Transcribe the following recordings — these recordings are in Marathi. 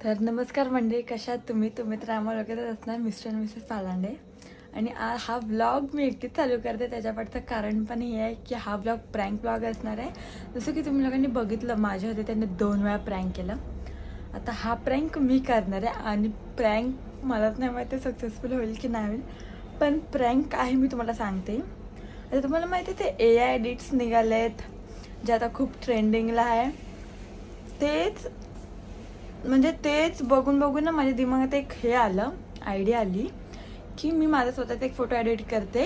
तर नमस्कार मंडळी, कशा आहात तुम्ही? तर आम्हाला वगैरे असणार मिस्टर आणि मिसेस पालांडे. आणि हा व्लॉग मी एकटीच चालू करते. त्याच्यापाठचं कारण पण हे आहे की हा व्लॉग प्रँक व्लॉग असणार आहे. जसं की तुम्ही लोकांनी बघितलं, माझ्या होते त्यांनी 2 वेळा प्रँक केलं. आता हा प्रँक मी करणार आहे आणि प्रँक मलाच नाही माहिती सक्सेसफुल होईल की नाही होईल, पण प्रँक आहे मी तुम्हाला सांगते. आता तुम्हाला माहिती आहे ते AI एडिट्स निघाले आहेत जे आता खूप ट्रेंडिंगला आहे. तेच बघून ना माझ्या दिमागात एक हे आलं, आयडिया आली की मी माझा स्वतःचा एक फोटो एडिट करते.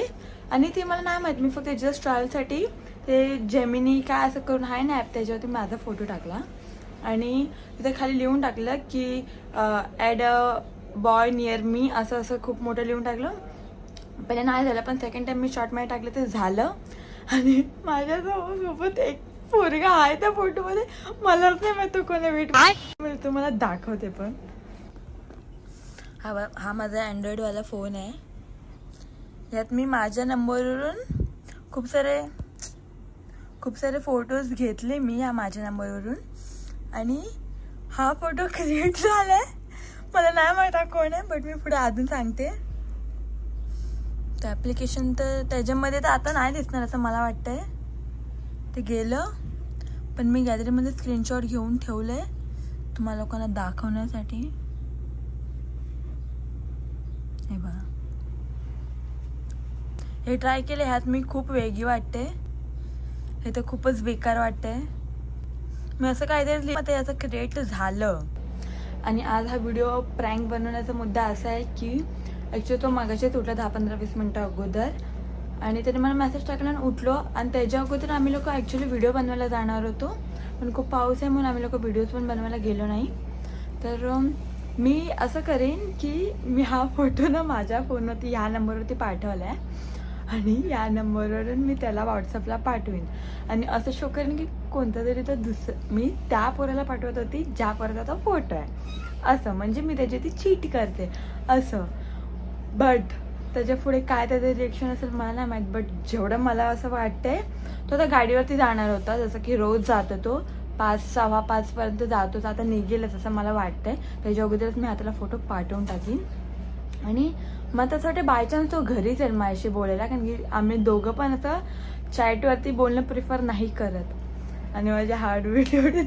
आणि ते मला नाही माहीत, मी फक्त जस्ट ट्रायलसाठी ते जेमिनी काय असं करून आहे ना ॲप, त्याच्यावरती माझा फोटो टाकला आणि तिथे खाली लिहून टाकलं की add a boy near me, असं खूप मोठं लिहून टाकलं. पहिले नाही झालं, पण सेकंड टाइम मी शॉर्टमध्ये टाकलं ते झालं. आणि माझ्यासोबत एक पोरगा आहे त्या फोटोमध्ये, मलाच नाही माहिती कोणी वेट तुम्हाला दाखवते. पण हा माझा अँड्रॉइडवाला फोन आहे. यात मी माझ्या नंबरवरून खूप सारे फोटोज घेतले मी या माझ्या नंबरवरून. आणि हा फोटो क्रिएट झालाय, मला नाही माहिती कोण आहे, बट मी पुढे अजून सांगते. तर ॲप्लिकेशन तर त्याच्यामध्ये तर आता नाही दिसणार असं मला वाटतंय, ते गेलं. पण मी गॅलरीमध्ये स्क्रीनशॉट घेऊन ठेवलंय तुम्हाला लोकांना दाखवण्यासाठी. हे बघा, हे ट्राय केले. ह्यात मी खूप वेगळी वाटते, हे तर खूपच बेकार वाटते. मी असं काहीतरी ते याचं क्रिएट झालं. आणि आज हा व्हिडिओ प्रँक बनवण्याचा मुद्दा असा आहे की ॲक्च्युली तो मागाशीच उठला 10-15-20 मिनटं अगोदर, आणि त्याने मला मेसेज टाकला आणि उठलो. आणि त्याच्या अगोदर आम्ही लोक ॲक्च्युली व्हिडिओ बनवायला जाणार होतो, पण खूप पाऊस आहे म्हणून आम्ही लोक व्हिडिओज पण बनवायला गेलो नाही. तर मी असं करेन की मी हा फोटो ना माझ्या फोनवरती ह्या नंबरवरती पाठवला आहे आणि या नंबरवरून मी त्याला व्हॉट्सअपला पाठवेन. आणि असं शो करेन की कोणता तरी तर मी त्या पोराला पाठवत होती ज्या पोराचा फोटो आहे, असं म्हणजे मी त्याची ती चीट करते असं. बट त्याच्या पुढे काय त्याचं रिएक्शन असेल मला नाही माहीत. बट जेवढं मला असं वाटतंय, तो आता गाडीवरती जाणार होता, जसं की रोज जातो तो 5-5:15 पर्यंत जातोच, आता निघेलच असं मला वाटतंय. त्याच्या अगोदरच मी हाताला फोटो पाठवून टाकीन. आणि मग तसं वाटतं बायचान्स तो घरीच येईल माझ्याशी बोलायला, कारण की आम्ही दोघं पण असं चॅटवरती बोलणं प्रिफर नाही करत. आणि माझ्या हार्टबीट एवढी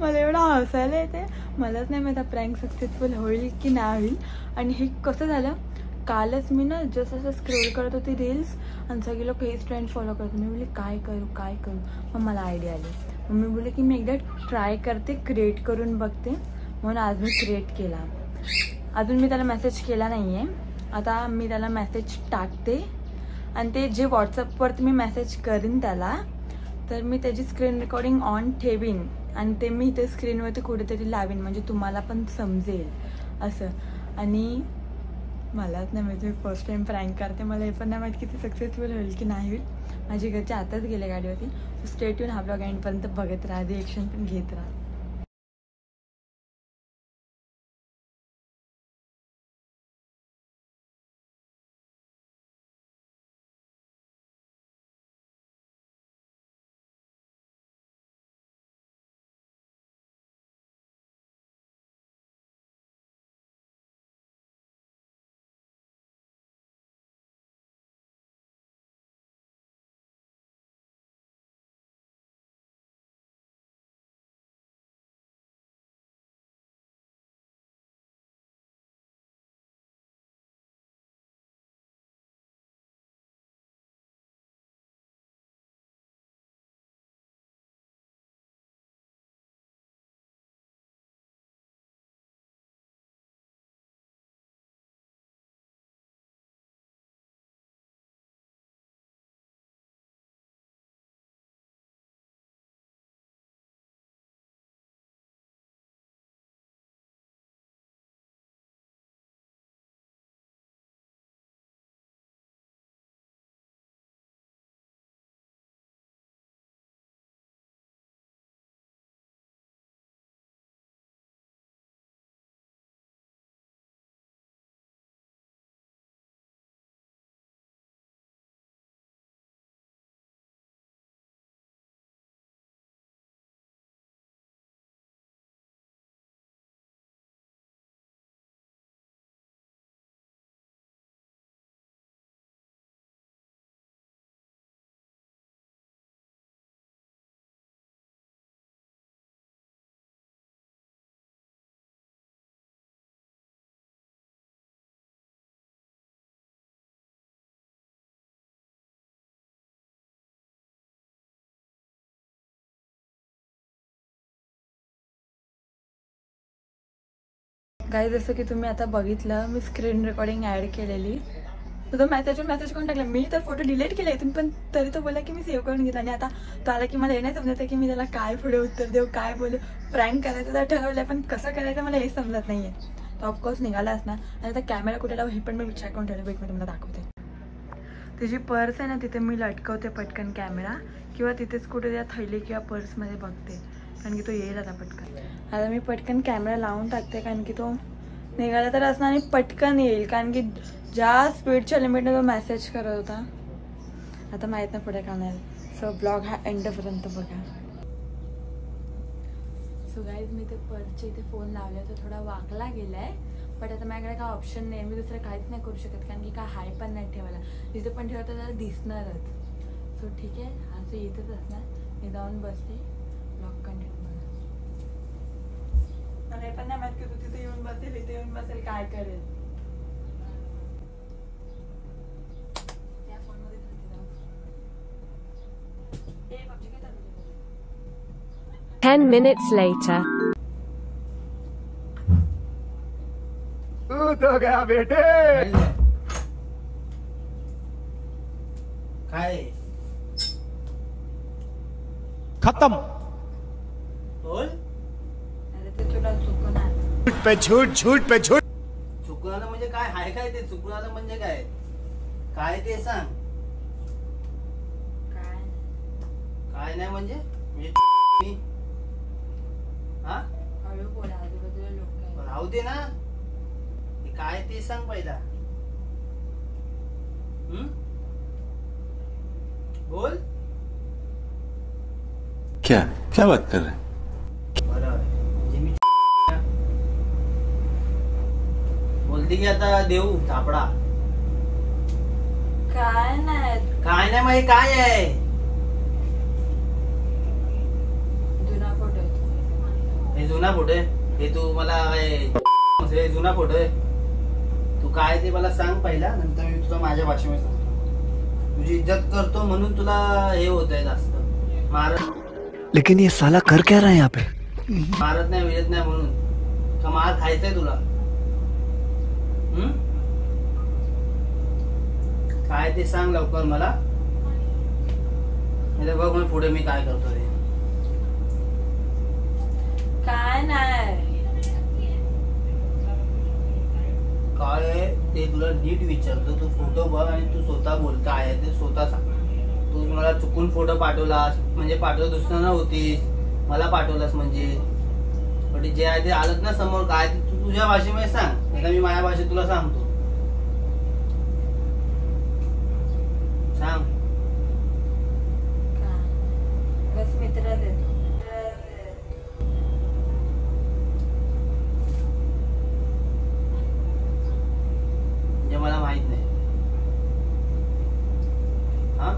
मला एवढं हसायला येते. मलाच नाही माहिती प्रँक सक्सेसफुल होईल की नाही होईल. आणि हे कसं झालं, कालच मी ना जसं असं स्क्रोल करत होती रील्स, आणि सगळे लोक हेच ट्रेंड फॉलो करतो. मी बोलले काय करू. मग मला आयडिया आली. मग मी बोलले की मी एकदा ट्राय करते, क्रिएट करून बघते. म्हणून आज मी क्रिएट केला. अजून मी त्याला मेसेज केला नाही आहे. आता मी त्याला मेसेज टाकते आणि ते जे व्हॉट्सअपवरती मी मेसेज करीन त्याला, तर मी त्याची स्क्रीन रेकॉर्डिंग ऑन ठेवीन आणि ते मी इथे स्क्रीनवरती कुठेतरी लावीन, म्हणजे तुम्हाला पण समजेल असं. आणि मलाच नाही माहिती, फर्स्ट टाइम प्रँक करते, मला हे पण नाही माहिती किती सक्सेसफुल होईल की नाही होईल. माझी घरचे आताच गेले गाडीवरती. स्टे ट्यून, हा ब्लॉग एंडपर्यंत बघत राहा, रिएक्शन पण घेत राहा. गाईज जसं की तुम्ही आता बघितलं मी स्क्रीन रेकॉर्डिंग ॲड केलेली. तो मेसेज करून टाकला. मी तर फोटो डिलीट केले इथून, पण तरी तो बोला की मी सेव्ह करून घेतला. आणि आता तो आला की मला हे नाही समजत की मी त्याला काय पुढे उत्तर देऊ, काय बोलू. प्रँक करायचं तर ठरवलं, पण कसं करायचं मला हे समजत नाही आहे. तर ऑफकोर्स निघाला असणार. आणि आता कॅमेरा कुठे लावू हे पण मी विचार करून ठेवलं. एक मी तुम्हाला दाखवते. तिची पर्स आहे ना तिथे मी लटकवते पटकन कॅमेरा, किंवा तिथेच कुठे त्या थैली किंवा पर्समध्ये बघते, कारण की तो येईल आता पटकन. आता मी पटकन कॅमेरा लावून टाकते, कारण की तो निघाला तर असणार आणि पटकन येईल, कारण की ज्या स्पीडच्या लिमिटने तो मेसेज करत होता. आता माहीत नाही पुढे काय नाही. सो ब्लॉग हा एंडपर्यंत बघा. सो गाईज मी ते पर्सच्या इथे फोन लावला, तो थोडा वाकला गेला आहे. बट आता माझ्याकडे काय ऑप्शन नाही, मी दुसरं काहीच नाही करू शकत, कारण की काय हाय पण नाही ठेवायला. जिथे पण ठेवतं त्याला दिसणारच. सो ठीक आहे, हा तो इथेच असणार. मी जाऊन बसते, ब्लॉग कंटिन्यू करा. मला हे पण नाही माहीत की तू तिथे येऊन बसेल, इथे येऊन बसेल, काय करेल. 10 minutes later. तू तो गया बेटे. काय खत्म. बोल. अरे ते तुला चुकणार. झूठ पे झूठ, झूठ पे झूठ. चुकून आलं म्हणजे काय हाय, काय ते चुकून आलं म्हणजे काय, काय ते सांग. काय नाही म्हणजे हा हळू बोला, आजूबाजूला लोक आहेत. राहू दे ना. काय ते सांग पहिला. बोल. क्या क्या बात कर रहे हैं? बरं म्हणजे मी बोलते की आता देऊ थापडा. काय नाही, काय नाही म्हणजे काय आहे. जुना फोटो आहे. हे जुना फोटो आहे. हे तू मला काय जुना फोटो आहे. तू काय ते मला सांग पहिला, नंतर मी तुला माझ्या भाषेमध्ये सांगतो. तुझी इज्जत करतो म्हणून तुला हे होत आहे जास्त. मारत लेकिन ये साला कर क्या रहा है यहाँ पे? मारत नाही विरत नाही म्हणून का मार खायचंय तुला. काय ते सांग लवकर मला. बघ मग पुढे मी काय करतो रे. काय नाही, काय आहे ते तुला नीट विचारतो. तू फोटो बघ आणि तू स्वतः बोल. काय आहे ते स्वतः सांग. तू मला चुकून फोटो पाठवलास म्हणजे पाठवलं दुसरं नव्हतीस, मला पाठवलास म्हणजे. पण जे आहे ते आलंच ना समोर. काय ते तू तुझ्या भाषेमध्ये सांग, नाही मी माझ्या भाषेत तुला सांगतो. सांग. बस मित्र देतो. म्हणजे मला माहित नाही. हा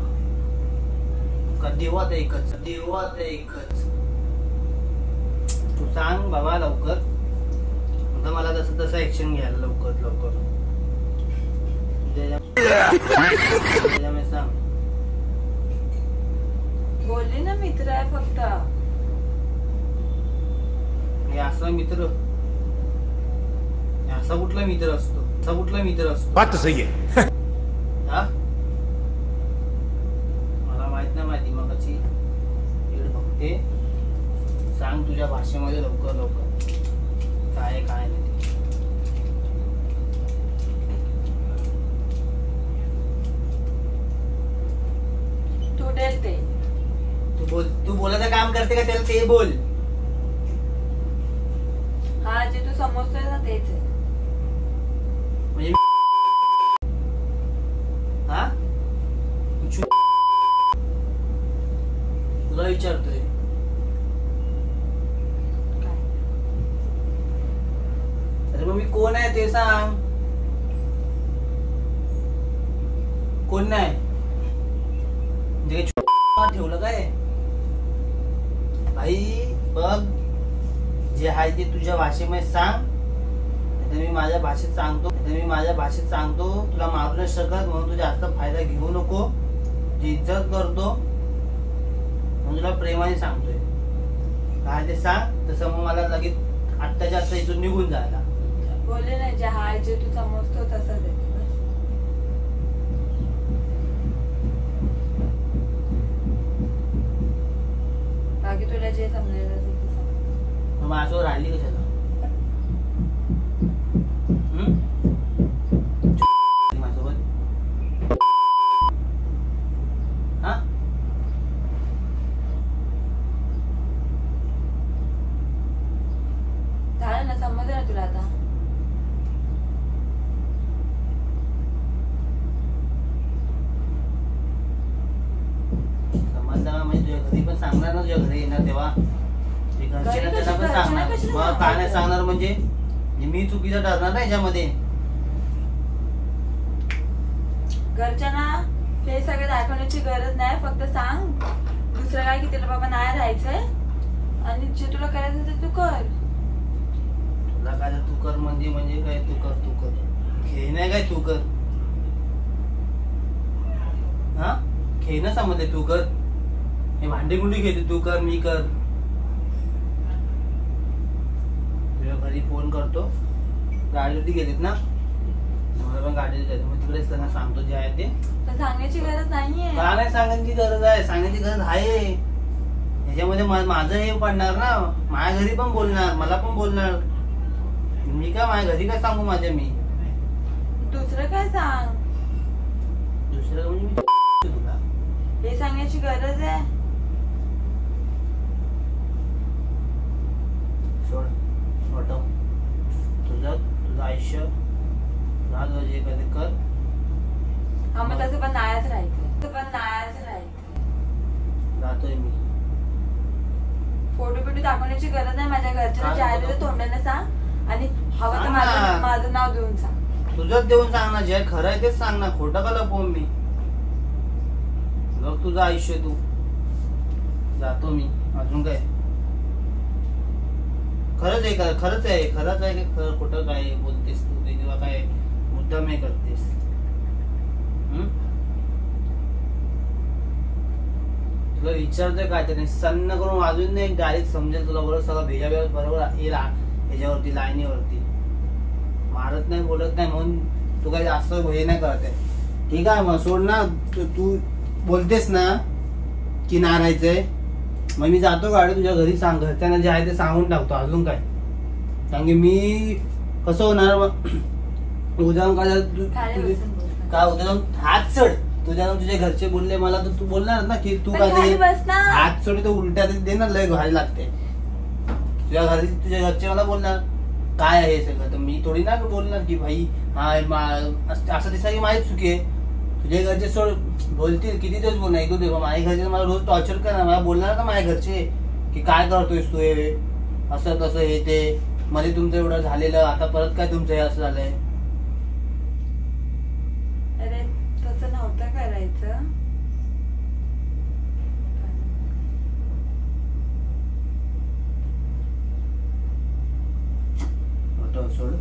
देवात एकच, देवात एकच. तू सांग बाबा लवकर. मला तसं ऍक्शन घ्यायला लवकर लवकर. सांग. बोलली ना मित्र आहे फक्त. हे असा मित्र, असा कुठला मित्र असतो, असा कुठला मित्र असतो. बात तो सही है. हा मला माहित नाही. माहिती मग कशी बघते. सांग तुझ्या भाषेमध्ये लवकर लवकर काय काय नाही. तू डेल ते तू बोलायचं काम करते का त्याला ते बोल. हा जे तू समजतोय ना तेच आहे. म्हणजे हा तुला विचारतोय. अरे मग मी कोण आहे ते सांग. कोण नाही म्हणजे ठेवलं काय. भाई बघ जे आहे ते तुझ्या भाषेमध्ये सांग. मी माझ्या भाषेत सांगतो. तुला मारू नाही शकत म्हणून तू जास्त फायदा घेऊ नको. जी इज्जत करतो म्हणून तुला प्रेमाने सांगतोय. काय ते सांग. तसं मग मला लगेच आत्ताच्या आत्ता इथून निघून जायला. बोलले नाही जे हाय जे तू समजतो तसंच आहे. बाकी तुला जे समजायचं असेल ते समज. मग माझ्यासोबत राहिली कशाला? माझ्यासोबत हा झालं ना, समजलं ना तुला आता. समजलं म्हणजे तुझ्या घरी पण सांगणार ना, तुझ्या घरी येणार तेव्हा घरच्यांना त्यांना पण सांगणार. मग काय नाही सांगणार म्हणजे मी चुकीचं ठरणार ना याच्यामध्ये. घरच्यांना हे सगळं दाखवण्याची गरज नाही. फक्त सांग दुसरं काय की त्याला बाबा नाही राहायचंय आणि जे तुला करायचं ते तू कर. तुला काय तू कर म्हणजे काय तू कर खेळ नाही काय तू कर. हा खेळ ना समजले तू कर. हे भांडी गुंडी घेते तू कर मी कर. तुझ्या घरी फोन करतो. गाडीवरती गेलीत ना, मला पण गाडीवर जायचं. मग तिकडेच त्यांना सांगतो जे आहे ते. पण सांगण्याची गरज नाहीये. का नाही सांगायची गरज आहे? सांगायची गरज आहे. ह्याच्यामध्ये माझं हे पडणार ना. माझ्या घरी पण बोलणार, मला पण बोलणार. मी काय माझ्या घरी काय सांगू माझ्या मी? दुसरं काय सांग. दुसरं म्हणजे मी तुला हे सांगण्याची गरज आहे. सोड वाटव. तुझं आयुष्य राहत जे कधी कर. हा मग तसं पण नाहीच राहायचं. जातोय मी. फोटो बिटो दाखवण्याची गरज नाही. माझ्या घरच्या जे आहे ते तोंडाने सांग आणि हवं तर सांग ना. माझं नाव देऊन सांग. तुझंच देऊन सांग ना. जे खरं आहे तेच सांग ना. खोटं का लपवून मी? बघ तुझं आयुष्य तू. जातो मी. अजून काय? खरंच आहे का? खरंच आहे की खरं खोटं काय बोलतेस तू ते किंवा काय मुद्दाम हे करतेस? तुला विचारतोय काय ते सन्न करून वाजून नाही डायरेक्ट समजेल तुला. बरोबर सगळं भेजा बरोबर येईल ह्याच्यावरती लाईनीवरती. मारत नाही बोलत नाही म्हणून तू काही जास्त हे नाही करत आहे. ठीक आहे मग सोड ना. तू बोलतेस ना की नाही राहायचंय. मग मी जातो गाडी तुझ्या घरी. सांग घरच्यांना जे आहे ते सांगून टाकतो. अजून काय? कारण की मी कसं होणार उद्या काय उद्या जाऊन हात चढ. तुझ्या तुझे घरचे बोलले मला तर तू बोलणार ना की तू काय हात चढ. तर उलट्या दे ना, लय घाई लागते. तुझ्या घरचे मला बोलणार काय आहे सगळं. तर मी थोडी ना बोलणार की भाई हा असं दिसणार की माझी चुकी आहे. तुझे घरचे सोड बोलतील किती दिवस बोलणार. ऐकू दे. माझ्या घरचे मला रोज टॉर्चर करणार. मला बोलणार ना माझ्या घरचे की काय करतोयस तू हे असं तसं हे ते. मध्ये तुमचं एवढं झालेलं आता परत काय तुमचं हे असं झालंय. अरे तसं नव्हतं करायचं. सोड.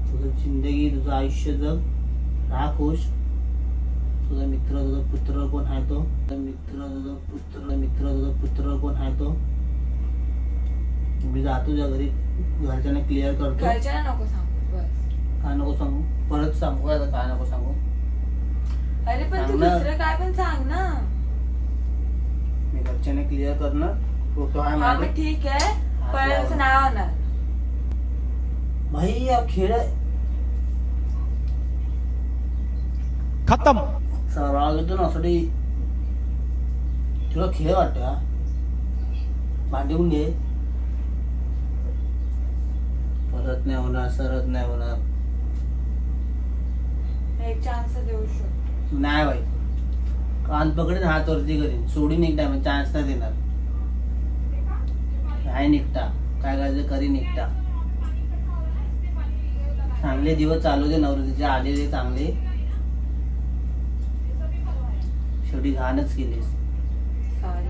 तुझं जिंदगी तुझं आयुष्य जग. राहा खुश. तुझा मित्र तुझा पुत्र कोण आहे तो? मित्र तुझा पुत्र कोण आहे तो? मी जातो तुझ्या घरी. घरच्यांना क्लिअर करतो. घरच्यांना नको सांगू. बस काय नको सांगू? परत सांगू का? काय नको सांगू? अरे पण तू दुसरं काय पण सांग ना. मी घरच्यांना क्लिअर करणार. फोटो आहे हा मग ठीक आहे. पण असं नाही होणार भाई. या खेळ खत्म. राग येतो ना साठी. तुला खेळ वाटतं भांडी घे. परत नाही होणार. सरत नाही होणार. एक चान्स देऊ शकतो. नाही भाई. कान पकडीन हात वरती करीन. सोडून एक टाइम चान्स नाही देणार. काय निघता काय करायचं करी निघता. चांगले दिवस चालू दे. नवरात्रीचे आलेले चांगले. शेवटी घाणच केलीस. सॉरी.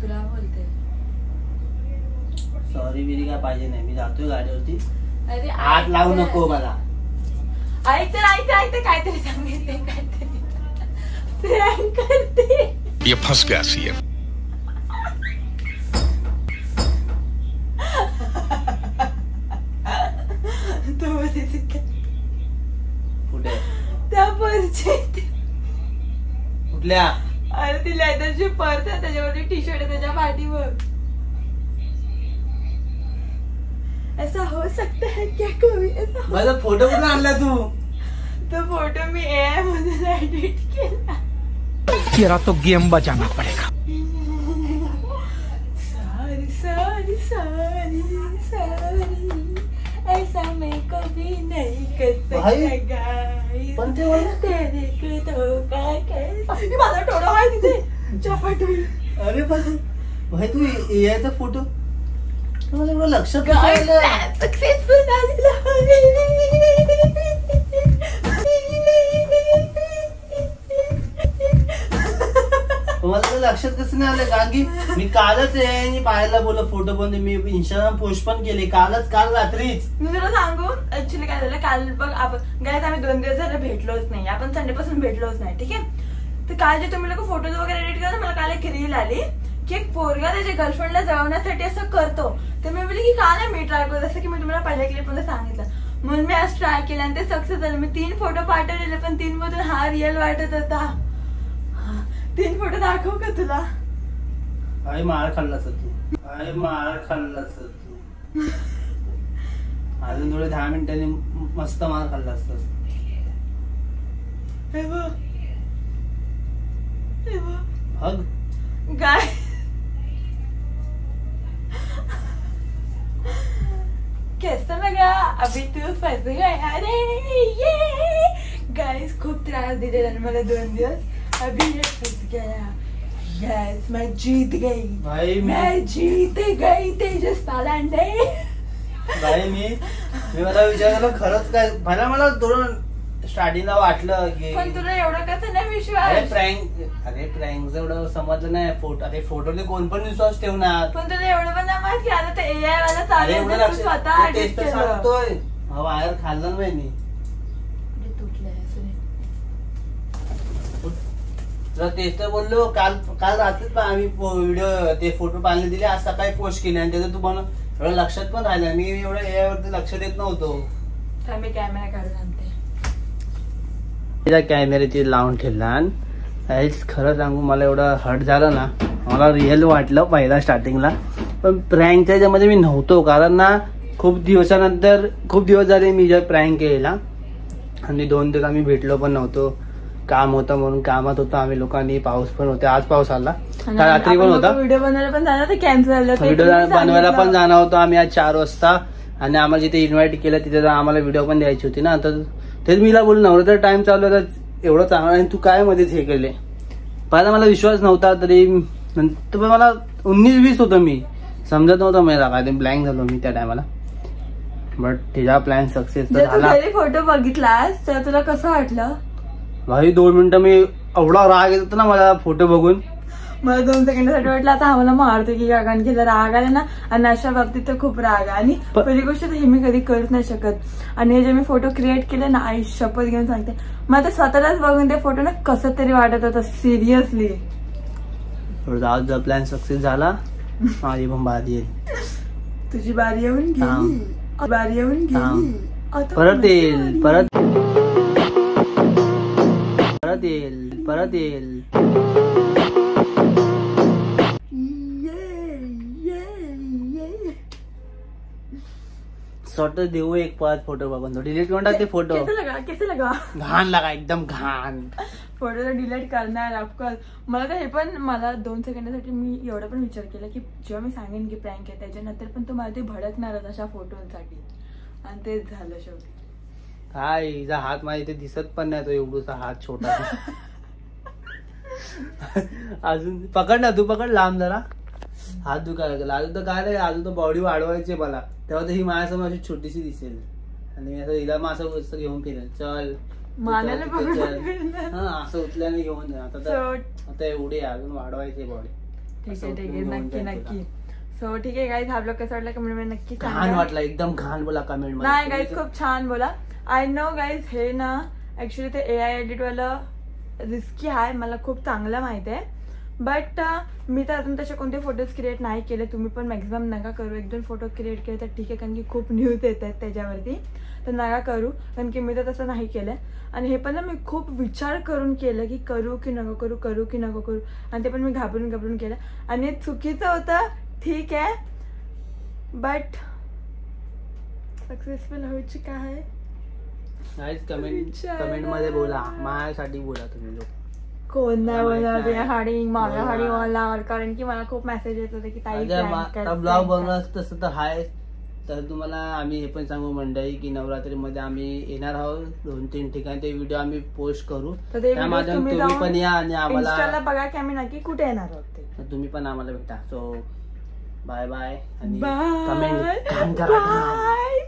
तुला बोलते. सॉरी बिरी काय पाहिजे नाही. मी जातोय गाडीवरती. अरे हात लावू नको मला. ऐकते काहीतरी सांगितले काहीतरी प्रँक करते. ये फंस गया सीएम. तू कुठे त्या पर्स कुठल्या अरे ती लेदरची पर्स आहे त्याच्यावरती टी शर्ट आहे त्याच्या पाठीवर. ऐसा हो सकता है क्या कभी ऐसा हो? माझा फोटो कुठे आणला तू? तो फोटो मी AI मधून एडिट केला. तेरा तो गेम बजाना पड़ेगा. सॉरी सॉरी सॉरी सॉरी ऐसा मैं कभी नहीं कर भाई, सकता गाइस. पण ते वाला- तेरे को धोखा कैसा. माझा टोळा आहे तिथे चपाटून. अरे भाई तू एआयचा फोटो मला एवढं लक्षात कसं आलं? सक्सेसफुल झालेला. तुम्हाला तर लक्षात कसं नाही आलं? कारण की मी कालच आहे पाहायला बोललो फोटो पण मी इंस्टाग्राम पोस्ट पण केले काल रात्रीच. मी तुला सांगू ऍक्च्युली काय झालं काल बघ आपण गायस आम्ही 2 दिवस झाले भेटलोच नाही. आपण संडे पासून भेटलोच नाही. ठीक आहे. तर काल जे तुम्ही लोक फोटोज वगैरे एडिट करा मला काल एक रील आली की एक पोरगा त्याच्या गर्लफ्रेंडला जळवण्यासाठी असं करतो. तर मी बोलली की का नाही मी ट्राय करतो जसं की मी तुम्हाला पहिल्या क्लिप मध्ये सांगितलं. म्हणून मी आज ट्राय केलं आणि ते सक्सेस झालं. मी 3 फोटो पाठवलेले पण 3 मधून हा रिअल वाटत होता. 3 फोटो दाखवू का तुला? आई मार खाल्लास तू. आई मार खाल्लास तू. अजून थोडे 10 मिनिटांनी मस्त मार खाल्ला असतास. हे बघ. हे बघ. हग गाय कैसा लगा? अभी तू फंस गया रे. ये गाइस खूप त्रास दिलेला मला 2 दिवस. अभी ये फंस गया. यस मैं जीत गई भाई मैं जीत गई तेजस पालांडे. भाई मी मला विचार केला खरंच काय मला थोडं स्टार्टिंगला वाटलं की पण तुला एवढं कसं नाही अरे विश्वास? प्रँक एवढं समजलं नाही. फोटोले कोण पण विश्वास ठेवणार. पण तुला एवढं पण नाही माहित की आता ते AI वाला अरे चालू एवढं आहे, तू लक्ष स्वतः तेच edit तर केलं. सांगतोय बाहेर खाल्लं नाही मी. ते तुटलंय सुनील. तर तेच तर बोललो काल रात्रीच पण आम्ही व्हिडिओ ते फोटो पाहिले दिले आज सकाळी पोस्ट केले आणि त्याचं तुम्हाला एवढं लक्षात पण राहिलं. मी एवढं यावरती लक्ष देत नव्हतो. तर मी कॅमेरा काढून आणते. कॅमेऱ्याची लावून ठेवला खरं सांगू मला एवढं हर्ट झालं ना. मला रिअल वाटलं पहिला स्टार्टिंगला पण प्रँकच्या याच्यामध्ये मी नव्हतो. कारण ना खूप दिवस झाले मी जर प्रँक केला आणि 2 दिवस आम्ही भेटलो पण नव्हतो. काम होतं म्हणून कामात होतो आम्ही लोकांनी. पाऊस पण होता. आज पाऊस आला रात्री पण होता. व्हिडिओ बनवायला पण जाणार कॅन्सल झालं. व्हिडिओ बनवायला पण जाणार होतो आम्ही आज 4 वाजता आणि आम्हाला जिथे इन्व्हाइट केलं तिथे आम्हाला व्हिडिओ पण द्यायची होती ना. तर तेच मीला बोल नवरा टाइम चालू होता एवढं चांगलं आणि तू काय मध्येच हे केले. पहिला मला विश्वास नव्हता तरी नंतर मला 19-20 होतं. मी समजत नव्हतं मला काय ब्लँक झालो मी त्या टायमाला. बट तिचा प्लॅन सक्सेस तर झाला. फोटो बघितलास तर तुला कसं वाटलं? भाई 2 मिनिटं मी एवढा राग येत होता ना मला फोटो बघून. मला 2 सेकंदासाठी वाटलं आता आम्हाला मारतो की काय. कारण की राग आला ना आणि अशा बाबतीत तर खूप राग आहे. आणि पहिली गोष्ट तर हे मी कधी करूच नाही शकत. आणि हे जे मी फोटो क्रिएट केले ना आई शपथ घेऊन सांगते मला स्वतःलाच बघून ते फोटो ना कसं तरी वाटत होतं सिरियसली. आज प्लॅन सक्सेस झाला. माझी पण बारी येईल. तुझी बारी येऊन गेली. बारी येऊन गेली. आता परत येईल परत येईल. स्वतः देऊ एक 5 फोटो बघून डिलीट करून टाकते फोटो. कैसे लगा घाण लागा एकदम घाण. फोटो डिलीट करणार ऑफकोर्स. मला तर हे पण मला 2 सेकंदासाठी मी एवढा पण विचार केला की जेव्हा मी सांगेन की प्रँक आहे त्याच्यानंतर पण तू मला ते भडकणारच अशा फोटोसाठी. आणि तेच झालं शेवटी. काय हिचा हात माझ्या इथे दिसत पण नाही. तो एवढूसा हात छोटा. अजून पकड ना तू पकड लांब जरा. हात दुखायला लागला. अजून तर काय नाही अजून तर बॉडी वाढवायची मला. तेव्हा तर ही माझ्यासमोर अशी छोटीशी दिसेल आणि मी असं हिला मग असं घेऊन फिरेल. चल हा असं उचल्याने घेऊन जा. आता एवढी अजून वाढवायची बॉडी. ठीक आहे नक्की. सो ठीक आहे गाईज, हा ब्लॉग कसा वाटला कमेंट मध्ये नक्की घाण सांगा. वाटला, एकदम घाण बोला कमेंट मध्ये. नाही गाईज खूप छान बोला. आय नो गाईज हे ना ऍक्च्युली ते AI एडिट वाला रिस्की आहे, मला खूप चांगलं माहिती आहे. बट मी तर अजून तसे कोणते फोटोज क्रिएट नाही केले. तुम्ही पण मॅक्झिमम नका करू. 1-2 फोटो क्रिएट केले तर ठीक आहे, कारण की खूप न्यूज येत आहेत त्याच्यावरती, तर नका करू, कारण की मी तर तसं नाही केलं. आणि हे पण ना मी खूप विचार करून केलं की करू की नको करू, करू की नको करू, आणि ते पण मी घाबरून केलं. आणि चुकीचं होतं ठीक आहे, बट सक्सेसफुल व्हायची काय आहे. कमेंट मध्ये बोला, माझ्यासाठी बोला तुम्ही लोक. कोण नाही बोलणार नाही. तुझ्यासाठी, माझ्यासाठी बोला. बोलणार, कारण की मला खूप मेसेज येत होते की ताई ब्लॉग बनवणार तसं तर आहे. तर तुम्हाला आम्ही हे पण सांगू मंडळी की नवरात्रीमध्ये आम्ही येणार आहोत 2-3 ठिकाणी. ते व्हिडिओ आम्ही पोस्ट करू, तर ते त्या videos माध्यमातून तुम्ही पण या आणि Instaला आम्हाला बघा की आम्ही नक्की कुठे येणार आहोत ते. तर तुम्ही पण आम्हाला भेटा. सो बाय बाय आणि बाय कमेंट करा. बाय.